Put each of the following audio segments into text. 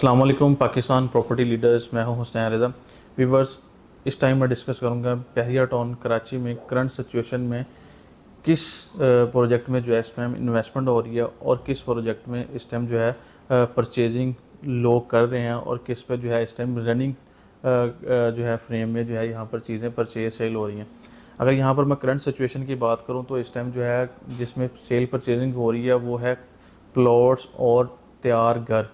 अस्सलाम वालेकुम Pakistan property leaders, मैं हूं हुसैन रज़ा। व्यूवर्स, इस टाइम मैं डिस्कस करूंगा बहरिया टाउन कराची में करंट सिचुएशन में किस प्रोजेक्ट में जो है इस टाइम इन्वेस्टमेंट हो रही है और किस प्रोजेक्ट में इस टाइम जो है परचेजिंग लोग कर रहे हैं और किस पे जो है इस टाइम रनिंग जो है फ्रेम में जो है यहाँ पर चीज़ें परचेज सेल हो रही हैं। अगर यहाँ पर मैं करंट सिचुएशन की बात करूँ तो इस टाइम जो है जिसमें सेल परचेजिंग हो रही है वो है प्लॉट्स और तैयार घर,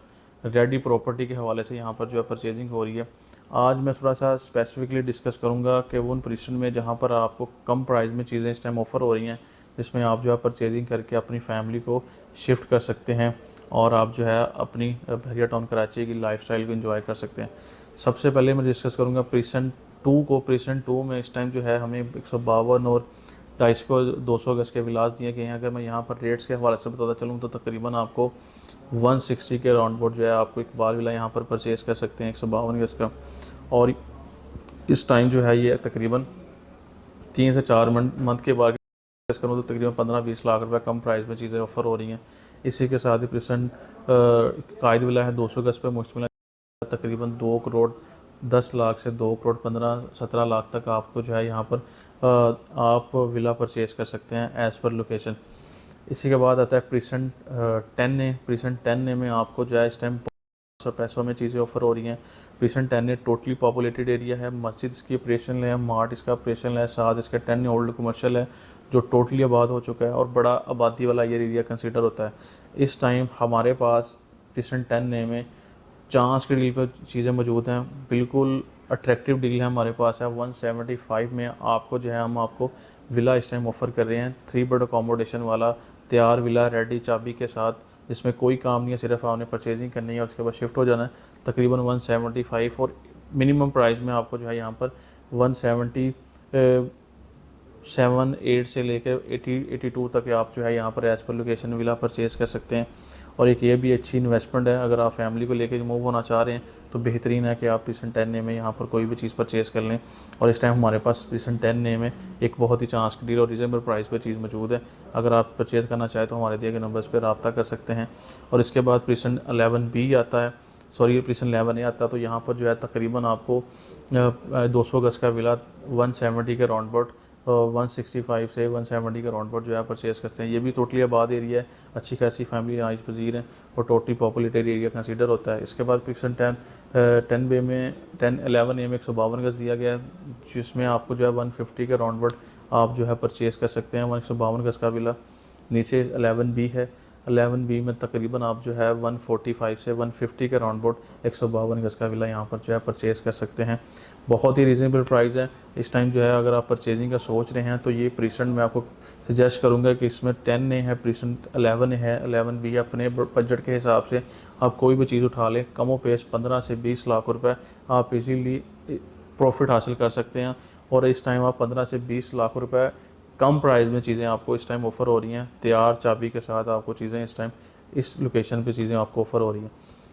रेडी प्रॉपर्टी के हवाले से यहाँ पर जो है परचेजिंग हो रही है। आज मैं थोड़ा सा स्पेसिफिकली डिस्कस करूँगा कि वो उन पोजीशन में जहाँ पर आपको कम प्राइस में चीज़ें इस टाइम ऑफ़र हो रही हैं, जिसमें आप जो है परचेजिंग करके अपनी फैमिली को शिफ्ट कर सकते हैं और आप जो है अपनी बहरिया टाउन कराची की लाइफस्टाइल को एंजॉय कर सकते हैं। सबसे पहले मैं डिस्कस करूँगा प्रीसेंट टू को। प्रीसेंट टू में इस टाइम जो है हमें 152 और 250 को 200 गज के विलास दिए गए हैं। अगर मैं यहाँ पर रेट्स के हवाले से बताता चलूँ तो तकरीबन आपको 160 के राउंड बोर्ड जो है आपको एक बार विला यहाँ पर परचेज़ कर सकते हैं 152 गज का। और इस टाइम जो है ये तकरीबन 3 से 4 मंथ के बाद करूँ तो तकरीबन 15-20 लाख रुपए कम प्राइस में चीज़ें ऑफ़र हो रही हैं। इसी के साथ ही प्रेजेंट कायद विला है 200 गज पे मुश्तमिल तकरीबन 2 करोड़ 10 लाख से 2 करोड़ 15-17 लाख तक आपको जो है यहाँ पर आप विला परचेज़ कर सकते हैं एज़ पर लोकेशन। इसी के बाद आता है प्रीसेंट 10 ए। प्रीसेंट 10 ए में आपको जो है इस टाइम पैसों में चीज़ें ऑफर हो रही हैं। Precinct 10 a totally populated area है, मस्जिद इसकी ऑपरेशन है, मार्ट इसका ऑपरेशन है, साथ इसके 10 ओल्ड कमर्शियल है जो टोटली आबाद हो चुका है और बड़ा आबादी वाला ये एरिया कंसिडर होता है। इस टाइम हमारे पास प्रीसेंट 10 ए में चांस की डील पर चीज़ें मौजूद हैं, बिल्कुल अट्रैक्टिव डील है हमारे पास है। 175 में आपको जो है हम आपको विला इस टाइम ऑफ़र कर रहे हैं, 3 बेड अकोमोडेशन वाला तैयार विला रेडी चाबी के साथ, जिसमें कोई काम नहीं है, सिर्फ आपने परचेजिंग करनी है और उसके बाद शिफ्ट हो जाना है। तकरीबन 175 और मिनिमम प्राइस में आपको जो है यहाँ पर 177-8 से लेकर 80-82 तक आप जो है यहाँ पर as per location villa purchase कर सकते हैं। और एक ये भी अच्छी इन्वेस्टमेंट है, अगर आप फैमिली को लेकर मूव होना चाह रहे हैं तो बेहतरीन है कि आप प्रीसेंट 10 ए में यहाँ पर कोई भी चीज़ परचेज़ कर लें। और इस टाइम हमारे पास प्रीसेंट 10 ए में एक बहुत ही चांस की डील और रिजनेबल प्राइस पर चीज़ मौजूद है। अगर आप परचेज़ करना चाहें तो हमारे दिए गए नंबर्स पर रब्ता कर सकते हैं। और इसके बाद प्रीसेंट 11 बी आता है, सॉरी प्रीसेंट 11 ए आता है, तो यहाँ पर जो है तकरीबन आपको 200 गज का विला 170 के राउंड अबाउट 165 से 170 का राउंड जो है परचेज़ करते हैं। ये भी टोटली आबाद एरिया है, अच्छी खासी फैमिली आइज पजीर हैं और टोटली पॉपुलेटेड एरिया कंसीडर होता है। इसके बाद प्रीसेंट 10 बे में 11 ए में 152 गज दिया गया है, जिसमें आपको जो है 150 के राउंड आप जो है परचेज़ कर सकते हैं 152 गज का विला। नीचे 11 बी है, 11 बी में तकरीबन आप जो है 145 से 150 के राउंड अबाउट 152 गज का विला यहाँ पर जो है परचेज़ कर सकते हैं। बहुत ही रीज़नेबल प्राइस है। इस टाइम जो है अगर आप परचेजिंग का सोच रहे हैं तो ये प्रीसेंट मैं आपको सजेस्ट करूंगा कि इसमें 10 ए है, प्रीसेंट 11 है, 11 बी अपने बजट के हिसाब से आप कोई भी चीज़ उठा लें, कमो पेश 15 से 20 लाख रुपए आप इजीली प्रॉफिट हासिल कर सकते हैं। और इस टाइम आप 15 से 20 लाख रुपए कम प्राइस में चीज़ें आपको इस टाइम ऑफ़र हो रही हैं, तैयार चाबी के साथ आपको चीज़ें इस टाइम इस लोकेशन पे चीज़ें आपको ऑफ़र हो रही हैं।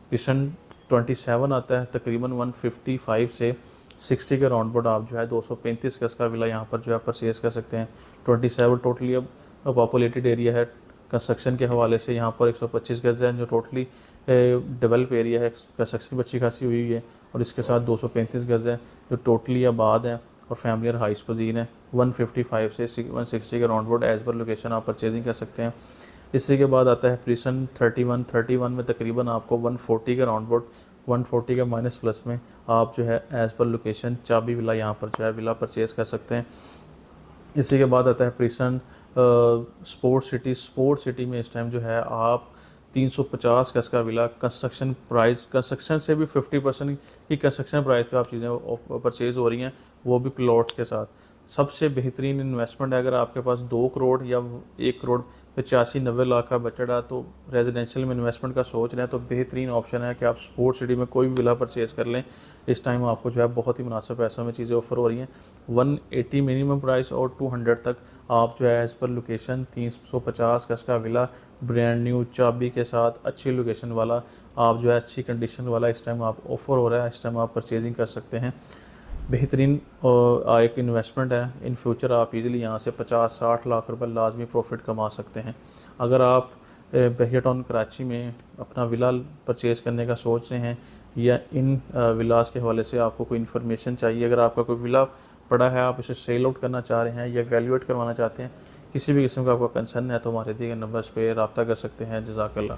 प्रीसेंट 27 आता है, तकरीबन 155 से 60 के राउंड बोर्ड आप जो है 235 गज का विला यहाँ पर जो है परचेज़ कर सकते हैं। 27 टोटली अब पॉपुलेटेड एरिया है, कंस्ट्रक्शन के हवाले से यहाँ पर 125 गज है जो टोटली डेवलप एरिया है, कंस्ट्रक्शन अच्छी खासी हुई है। और इसके साथ 235 गज है जो टोटली आबाद है और फैमिली और हाइस पजीन है। 155 से 160 के round board as per location आप परचेजिंग कर सकते हैं। इसी के बाद आता है प्रीसेंट 31 में तकरीबन आपको 140 के राउंड बोर्ड 140 के माइनस प्लस में आप जो है एज़ पर लोकेशन चाबी विला यहाँ पर जो है विला परचेज़ कर सकते हैं। इसी के बाद आता है प्रीसेंट स्पोर्ट सिटी में इस टाइम जो है आप 350 गज का विला कंस्ट्रक्शन प्राइस, कंस्ट्रक्शन से भी 50% की कंस्ट्रक्शन प्राइस पे आप चीज़ें परचेज़ हो रही हैं, वो भी प्लॉट्स के साथ। सबसे बेहतरीन इन्वेस्टमेंट है। अगर आपके पास 2 करोड़ या 1 करोड़ 85-90 लाख का बजट है तो रेजिडेंशियल में इन्वेस्टमेंट का सोच रहे हैं तो बेहतरीन ऑप्शन है कि आप स्पोर्ट सिटी में कोई भी विला परचेज़ कर लें। इस टाइम आपको जो है बहुत ही मुनासिब पैसों में चीज़ें ऑफर हो रही हैं। 180 मिनिमम प्राइस और 200 तक आप जो है एज़ पर लोकेशन 350 गज का विला ब्रांड न्यू चाबी के साथ अच्छी लोकेशन वाला आप जो है अच्छी कंडीशन वाला इस टाइम आप ऑफ़र हो रहा है, इस टाइम आप परचेजिंग कर सकते हैं। बेहतरीन एक इन्वेस्टमेंट है। इन फ्यूचर आप इजीली यहाँ से 50-60 लाख रुपए लाजमी प्रॉफिट कमा सकते हैं। अगर आप बहिया टाउन कराची में अपना विला परचेज़ करने का सोच रहे हैं, या इन विलास के हवाले से आपको कोई इन्फॉर्मेशन चाहिए, अगर आपका कोई विला पड़ा है आप इसे सेल आउट करना चाह रहे हैं या वैल्यूएट करवाना चाहते हैं, किसी भी किस्म का आपका कंसर्न है, तो हमारे दिए गए नंबर्स पे रब्ता कर सकते हैं। जज़ाकल्लाह।